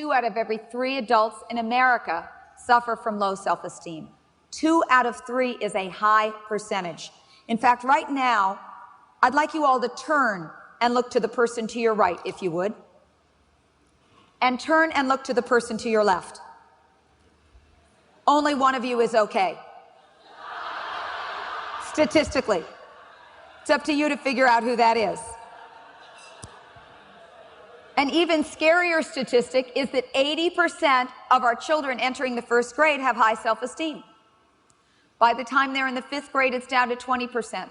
2 out of every 3 adults in America suffer from low self-esteem. 2 out of 3 is a high percentage. In fact, right now, I'd like you all to turn and look to the person to your right, if you would. And turn and look to the person to your left. Only one of you is okay. Statistically. It's up to you to figure out who that is. An even scarier statistic is that 80% of our children entering the 1st grade have high self-esteem. By the time they're in the 5th grade, it's down to 20%.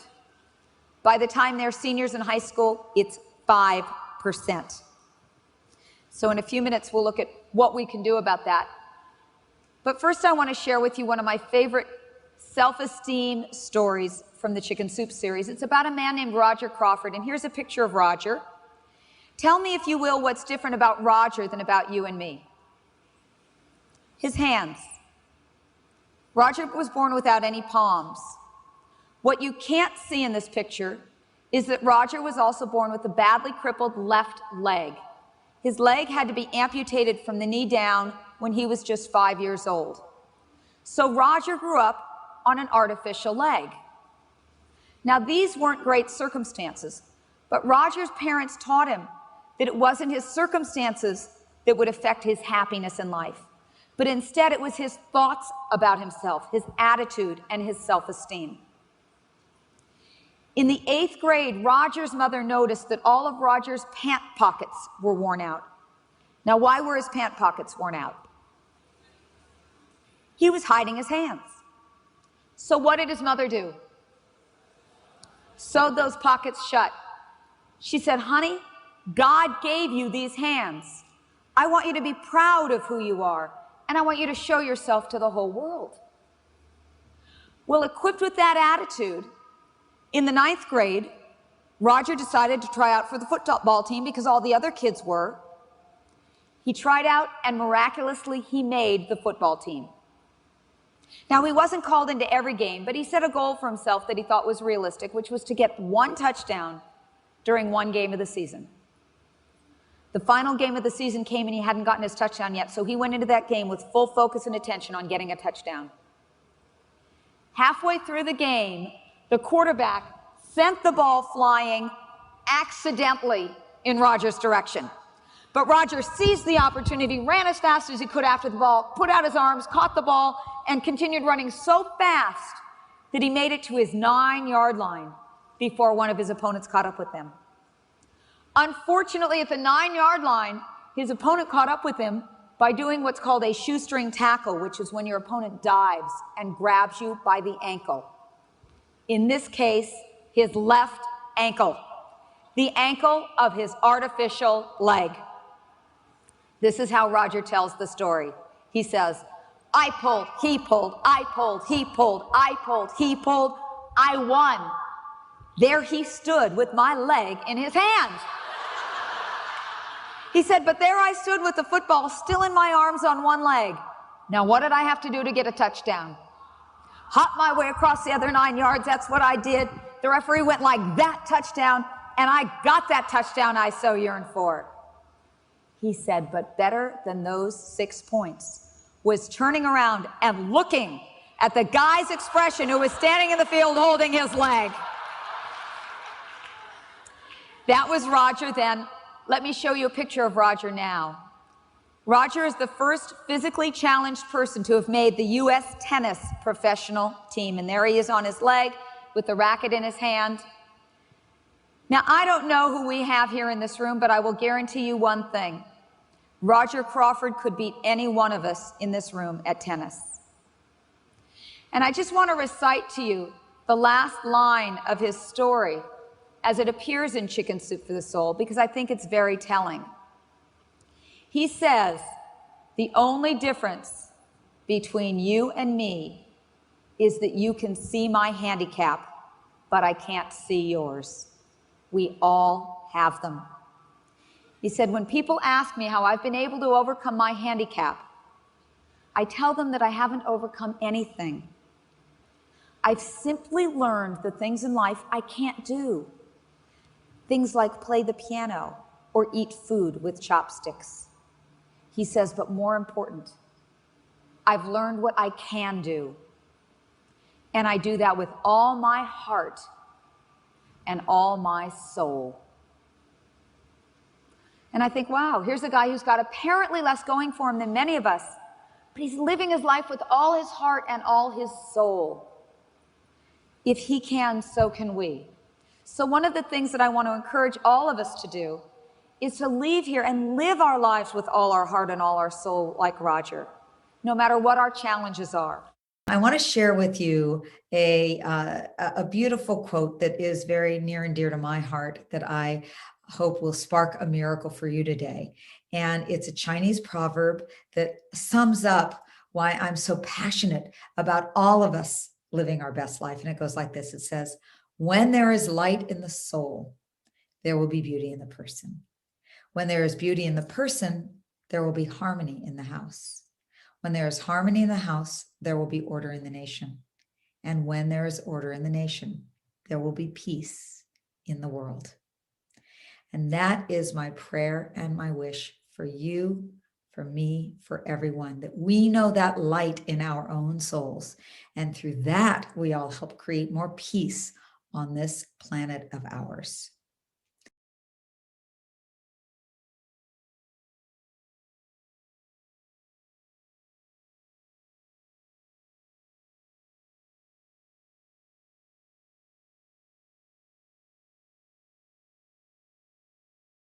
By the time they're seniors in high school, it's 5%. So in a few minutes, we'll look at what we can do about that. But first, I want to share with you one of my favorite self-esteem stories from the Chicken Soup series. It's about a man named Roger Crawford, and here's a picture of Roger. Tell me, if you will, what's different about Roger than about you and me. His hands. Roger was born without any palms. What you can't see in this picture is that Roger was also born with a badly crippled left leg. His leg had to be amputated from the knee down when he was just 5 years old. So Roger grew up on an artificial leg. Now, these weren't great circumstances, but Roger's parents taught him that it wasn't his circumstances that would affect his happiness in life, but instead it was his thoughts about himself, his attitude, and his self-esteem. In the 8th grade, Roger's mother noticed that all of Roger's pant pockets were worn out. Now, why were his pant pockets worn out? He was hiding his hands. So what did his mother do? Sewed those pockets shut. She said, honey, God gave you these hands. I want you to be proud of who you are, and I want you to show yourself to the whole world. Well, equipped with that attitude, in the 9th grade, Roger decided to try out for the football team because all the other kids were. He tried out, and miraculously, he made the football team. Now, he wasn't called into every game, but he set a goal for himself that he thought was realistic, which was to get 1 touchdown during 1 game of the season. The final game of the season came, and he hadn't gotten his touchdown yet, so he went into that game with full focus and attention on getting a touchdown. Halfway through the game, the quarterback sent the ball flying accidentally in Roger's direction. But Roger seized the opportunity, ran as fast as he could after the ball, put out his arms, caught the ball, and continued running so fast that he made it to his 9-yard line before one of his opponents caught up with him. Unfortunately, at the 9-yard line, his opponent caught up with him by doing what's called a shoestring tackle, which is when your opponent dives and grabs you by the ankle. In this case, his left ankle, the ankle of his artificial leg. This is how Roger tells the story. He says, I pulled, he pulled, I pulled, he pulled, I pulled, he pulled, I won. There he stood with my leg in his hand. He said, but there I stood with the football still in my arms on 1 leg. Now, what did I have to do to get a touchdown? Hop my way across the other 9 yards. That's what I did. The referee went like that, touchdown, and I got that touchdown I so yearned for. He said, but better than those 6 points was turning around and looking at the guy's expression who was standing in the field holding his leg. That was Roger then. Let me show you a picture of Roger now. Roger is the first physically challenged person to have made the U.S. tennis professional team. And there he is on his leg with the racket in his hand. Now, I don't know who we have here in this room, but I will guarantee you one thing. Roger Crawford could beat any one of us in this room at tennis. And I just want to recite to you the last line of his story as it appears in Chicken Soup for the Soul, because I think it's very telling. He says, the only difference between you and me is that you can see my handicap, but I can't see yours. We all have them. He said, when people ask me how I've been able to overcome my handicap, I tell them that I haven't overcome anything. I've simply learned the things in life I can't do. Things like play the piano or eat food with chopsticks. He says, but more important, I've learned what I can do. And I do that with all my heart and all my soul. And I think, wow, here's a guy who's got apparently less going for him than many of us, but he's living his life with all his heart and all his soul. If he can, so can we. So one of the things that I want to encourage all of us to do is to leave here and live our lives with all our heart and all our soul like Roger, no matter what our challenges are. I want to share with you a beautiful quote that is very near and dear to my heart that I hope will spark a miracle for you today. And it's a Chinese proverb that sums up why I'm so passionate about all of us living our best life. And it goes like this. It says, when there is light in the soul, there will be beauty in the person. When there is beauty in the person, there will be harmony in the house. When there is harmony in the house, there will be order in the nation. And when there is order in the nation, there will be peace in the world. And that is my prayer and my wish for you, for me, for everyone, that we know that light in our own souls. And through that, we all help create more peace on this planet of ours.